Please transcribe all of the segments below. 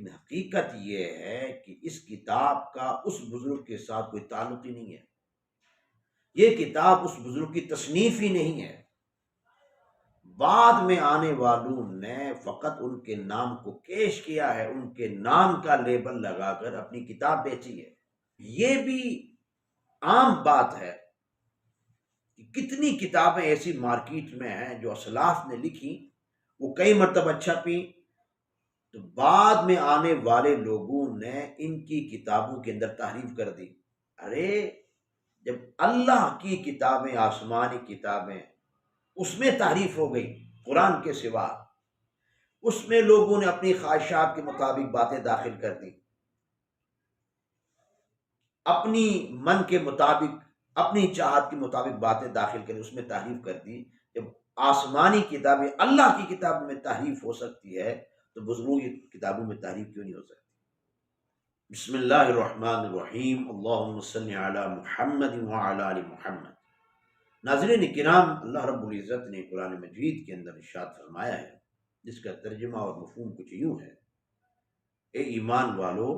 لیکن حقیقت یہ ہے کہ اس کتاب کا اس بزرگ کے ساتھ کوئی تعلق ہی نہیں ہے، یہ کتاب اس بزرگ کی تصنیف ہی نہیں ہے، بعد میں آنے والوں نے فقط ان کے نام کو کیش کیا ہے، ان کے نام کا لیبل لگا کر اپنی کتاب بیچی ہے۔ یہ بھی عام بات ہے کہ کتنی کتابیں ایسی مارکیٹ میں ہیں جو اسلاف نے لکھی، وہ کئی مرتبہ چھپی، تو بعد میں آنے والے لوگوں نے ان کی کتابوں کے اندر تحریف کر دی۔ ارے جب اللہ کی کتابیں، آسمانی کتابیں، اس میں تحریف ہو گئی قرآن کے سوا، اس میں لوگوں نے اپنی خواہشات کے مطابق باتیں داخل کر دی، اپنی من کے مطابق، اپنی چاہت کے مطابق باتیں داخل کر اس میں تحریف کر دی۔ جب آسمانی کتابیں، اللہ کی کتاب میں تحریف ہو سکتی ہے تو بزرگوں کی کتابوں میں تحریف کیوں نہیں ہو سکتی؟ بسم اللہ الرحمن الرحیم، اللہم صلی علی محمد وعلی آل محمد۔ ناظرین کرام، اللہ رب العزت نے قرآن مجید کے اندر ارشاد فرمایا ہے، جس کا ترجمہ اور مفہوم کچھ یوں ہے: اے ایمان والو،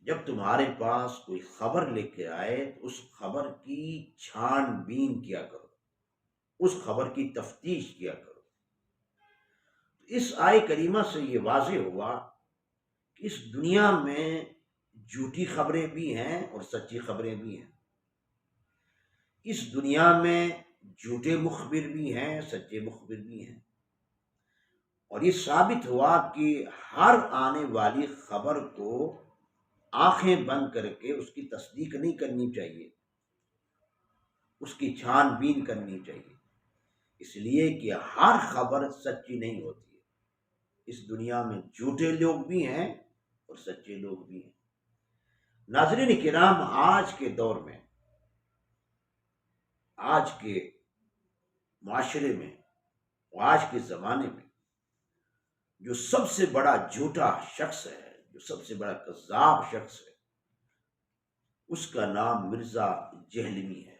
جب تمہارے پاس کوئی خبر لے کے آئے تو اس خبر کی چھان بین کیا کرو، اس خبر کی تفتیش کیا کرو۔ اس آیے کریمہ سے یہ واضح ہوا کہ اس دنیا میں جھوٹی خبریں بھی ہیں اور سچی خبریں بھی ہیں، اس دنیا میں جھوٹے مخبر بھی ہیں، سچے مخبر بھی ہیں، اور یہ ثابت ہوا کہ ہر آنے والی خبر کو آنکھیں بند کر کے اس کی تصدیق نہیں کرنی چاہیے، اس کی چھان بین کرنی چاہیے، اس لیے کہ ہر خبر سچی نہیں ہوتی ہے۔ اس دنیا میں جھوٹے لوگ بھی ہیں اور سچے لوگ بھی ہیں۔ ناظرین کرام، آج کے دور میں، آج کے معاشرے میں، آج کے زمانے میں جو سب سے بڑا جھوٹا شخص ہے، جو سب سے بڑا کذاب شخص ہے، اس کا نام مرزا جہلمی ہے۔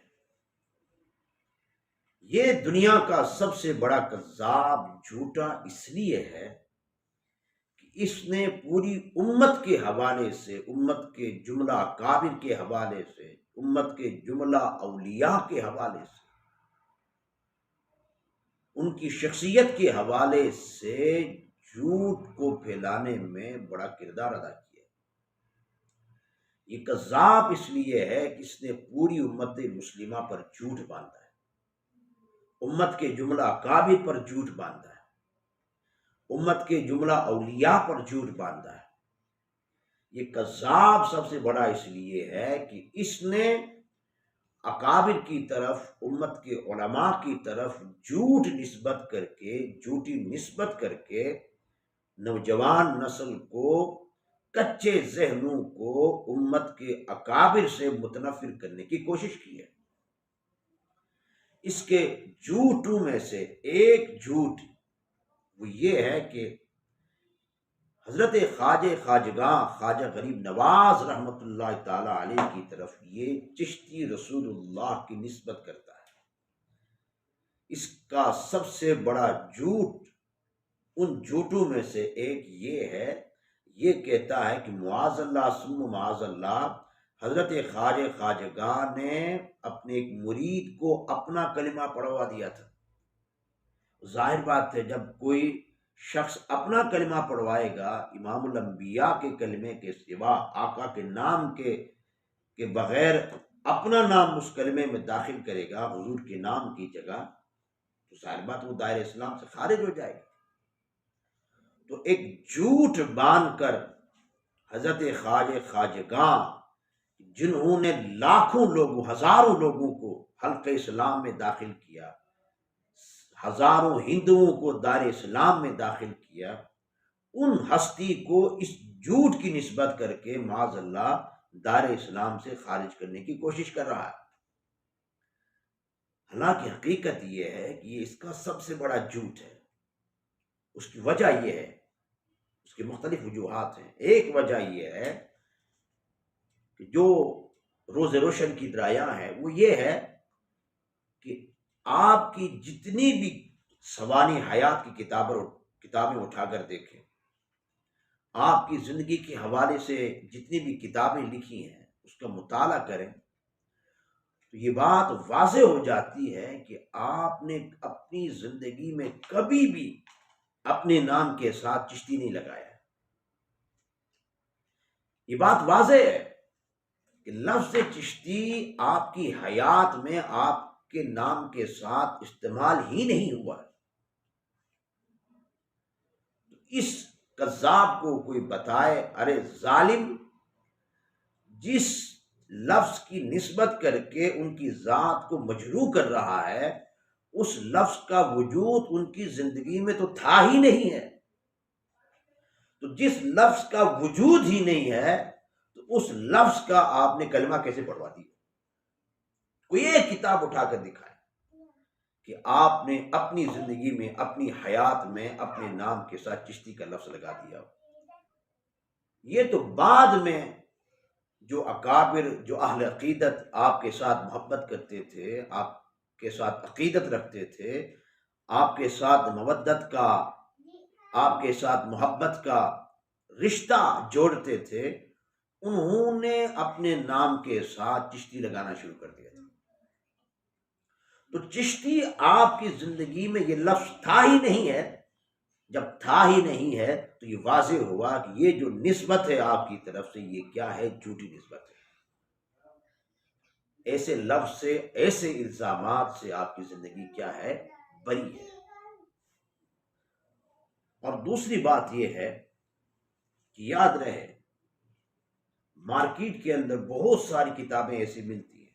یہ دنیا کا سب سے بڑا کذاب، جھوٹا اس لیے ہے کہ اس نے پوری امت کے حوالے سے، امت کے جملہ اکابر کے حوالے سے، امت کے جملہ اولیاء کے حوالے سے، ان کی شخصیت کے حوالے سے جھوٹ کو پھیلانے میں بڑا کردار ادا کیا۔ یہ کذاب اس لیے ہے کہ اس نے پوری امت مسلمہ پر جھوٹ باندھا ہے، امت کے جملہ اکابر پر جھوٹ باندھا ہے، امت کے جملہ اولیاء پر جھوٹ باندھا ہے۔ یہ کذاب سب سے بڑا اس لیے ہے کہ اس نے اکابر کی طرف، امت کے علماء کی طرف جھوٹ نسبت کر کے، جھوٹی نسبت کر کے نوجوان نسل کو، کچے ذہنوں کو امت کے اکابر سے متنفر کرنے کی کوشش کی ہے۔ اس کے جھوٹوں میں سے ایک جھوٹ وہ یہ ہے کہ حضرت خواجہ خواجگاں خواجہ غریب نواز رحمۃ اللہ تعالی علیہ کی طرف یہ چشتی رسول اللہ کی نسبت کرتا ہے۔ اس کا سب سے بڑا جھوٹ، ان جھوٹوں میں سے ایک یہ ہے، یہ کہتا ہے کہ معاذ اللہ ثم معاذ اللہ، حضرت خواجہ خواجگاں نے اپنے ایک مرید کو اپنا کلمہ پڑھوا دیا تھا۔ ظاہر بات ہے، جب کوئی شخص اپنا کلمہ پڑھوائے گا، امام الانبیاء کے کلمے کے سوا، آقا کے نام کے بغیر اپنا نام اس کلمے میں داخل کرے گا، حضور کے نام کی جگہ، تو ظاہر بات وہ دائرہ اسلام سے خارج ہو جائے گا۔ تو ایک جھوٹ باندھ کر حضرت خواجہ خواجگاں، جنہوں نے لاکھوں لوگوں، ہزاروں لوگوں کو حلقہ اسلام میں داخل کیا، ہزاروں ہندوؤں کو دار اسلام میں داخل کیا، ان ہستی کو اس جھوٹ کی نسبت کر کے معاذ اللہ دار اسلام سے خارج کرنے کی کوشش کر رہا ہے۔ حالانکہ حقیقت یہ ہے کہ یہ اس کا سب سے بڑا جھوٹ ہے۔ اس کی وجہ یہ ہے، اس کی مختلف وجوہات ہیں۔ ایک وجہ یہ ہے کہ جو روز روشن کی درایاں ہے وہ یہ ہے کہ آپ کی جتنی بھی سوانح حیات کی کتابیں اٹھا کر دیکھیں، آپ کی زندگی کے حوالے سے جتنی بھی کتابیں لکھی ہیں اس کا مطالعہ کریں تو یہ بات واضح ہو جاتی ہے کہ آپ نے اپنی زندگی میں کبھی بھی اپنے نام کے ساتھ چشتی نہیں لگایا. یہ بات واضح ہے کہ لفظ چشتی آپ کی حیات میں آپ کے نام کے ساتھ استعمال ہی نہیں ہوا ہے. اس کذاب کو کوئی بتائے ارے ظالم، جس لفظ کی نسبت کر کے ان کی ذات کو مجروح کر رہا ہے اس لفظ کا وجود ان کی زندگی میں تو تھا ہی نہیں ہے. تو جس لفظ کا وجود ہی نہیں ہے تو اس لفظ کا آپ نے کلمہ کیسے پڑھوا دیا؟ کوئی ایک کتاب اٹھا کر دکھائے کہ آپ نے اپنی زندگی میں اپنی حیات میں اپنے نام کے ساتھ چشتی کا لفظ لگا دیا. یہ تو بعد میں جو اکابر، جو اہل عقیدت آپ کے ساتھ محبت کرتے تھے، آپ کے ساتھ عقیدت رکھتے تھے، آپ کے ساتھ مودت کا، آپ کے ساتھ محبت کا رشتہ جوڑتے تھے، انہوں نے اپنے نام کے ساتھ چشتی لگانا شروع کر دیا تھا. تو چشتی آپ کی زندگی میں یہ لفظ تھا ہی نہیں ہے. جب تھا ہی نہیں ہے تو یہ واضح ہوا کہ یہ جو نسبت ہے آپ کی طرف سے یہ کیا ہے؟ جھوٹی نسبت ہے. ایسے لفظ سے، ایسے الزامات سے آپ کی زندگی کیا ہے؟ بری ہے. اور دوسری بات یہ ہے کہ یاد رہے مارکیٹ کے اندر بہت ساری کتابیں ایسی ملتی ہیں،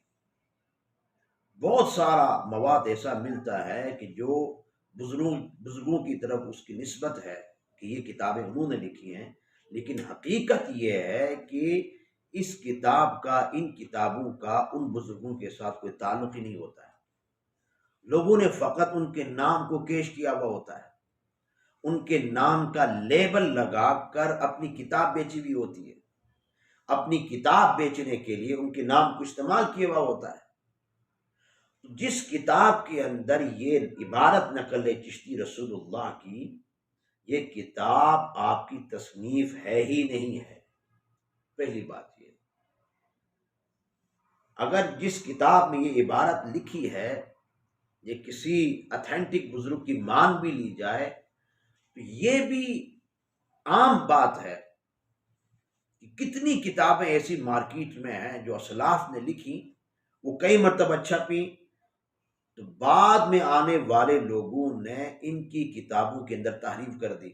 بہت سارا مواد ایسا ملتا ہے کہ جو بزرگوں کی طرف اس کی نسبت ہے کہ یہ کتابیں انہوں نے لکھی ہیں، لیکن حقیقت یہ ہے کہ اس کتاب کا، ان کتابوں کا ان بزرگوں کے ساتھ کوئی تعلق ہی نہیں ہوتا ہے. لوگوں نے فقط ان کے نام کو پیش کیا ہوا ہوتا ہے، ان کے نام کا لیبل لگا کر اپنی کتاب بیچی ہوئی ہوتی ہے. اپنی کتاب بیچنے کے لیے ان کے نام کو استعمال کیا ہوا ہوتا ہے. جس کتاب کے اندر یہ عبارت نقل ہے چشتی رسول اللہ کی، یہ کتاب آپ کی تصنیف ہے ہی نہیں ہے. پہلی بات یہ، اگر جس کتاب میں یہ عبارت لکھی ہے یہ کسی اتھینٹک بزرگ کی مان بھی لی جائے تو یہ بھی عام بات ہے کہ کتنی کتابیں ایسی مارکیٹ میں ہیں جو اسلاف نے لکھی، وہ کئی مرتبہ چھپی، تو بعد میں آنے والے لوگوں نے ان کی کتابوں کے اندر تحریف کر دی،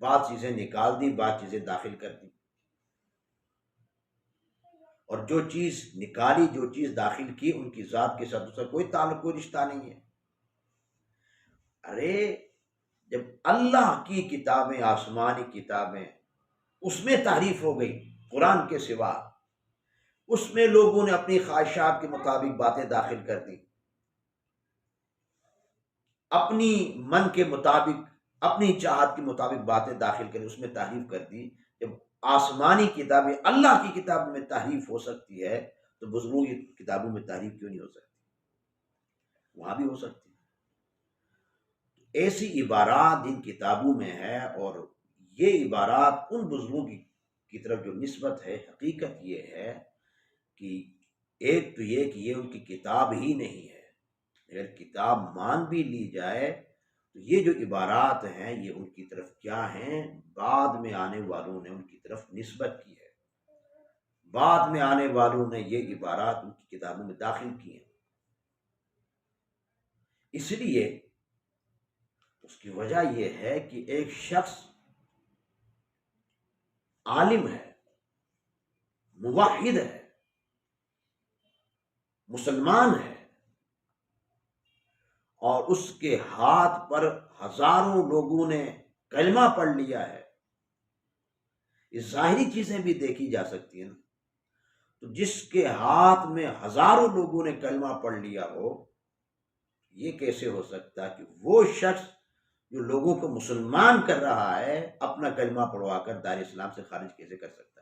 بعض چیزیں نکال دی، بعض چیزیں داخل کر دی. اور جو چیز نکالی، جو چیز داخل کی، ان کی ذات کے ساتھ اس کا کوئی تعلق، کوئی رشتہ نہیں ہے. ارے جب اللہ کی کتابیں، آسمانی کتابیں، اس میں تحریف ہو گئی قرآن کے سوا، اس میں لوگوں نے اپنی خواہشات کے مطابق باتیں داخل کر دی، اپنی من کے مطابق، اپنی چاہت کے مطابق باتیں داخل کری، اس میں تحریف کر دی. جب آسمانی کتابیں، اللہ کی کتابوں میں تحریف ہو سکتی ہے تو بزرگوں کی کتابوں میں تحریف کیوں نہیں ہو سکتی؟ وہاں بھی ہو سکتی ہے. ایسی عبارات ان کتابوں میں ہے، اور یہ عبارات ان بزرگوں کی طرف جو نسبت ہے، حقیقت یہ ہے کہ ایک تو یہ کہ یہ ان کی کتاب ہی نہیں ہے. اگر کتاب مان بھی لی جائے تو یہ جو عبارات ہیں یہ ان کی طرف کیا ہیں؟ بعد میں آنے والوں نے ان کی طرف نسبت کی ہے، بعد میں آنے والوں نے یہ عبارات ان کی کتابوں میں داخل کی ہیں. اس لیے اس کی وجہ یہ ہے کہ ایک شخص عالم ہے، موحد ہے، مسلمان ہے، اور اس کے ہاتھ پر ہزاروں لوگوں نے کلمہ پڑھ لیا ہے. یہ ظاہری چیزیں بھی دیکھی جا سکتی ہیں نا. تو جس کے ہاتھ میں ہزاروں لوگوں نے کلمہ پڑھ لیا ہو، یہ کیسے ہو سکتا کہ وہ شخص جو لوگوں کو مسلمان کر رہا ہے اپنا کلمہ پڑھوا کر دار اسلام سے خارج کیسے کر سکتا ہے؟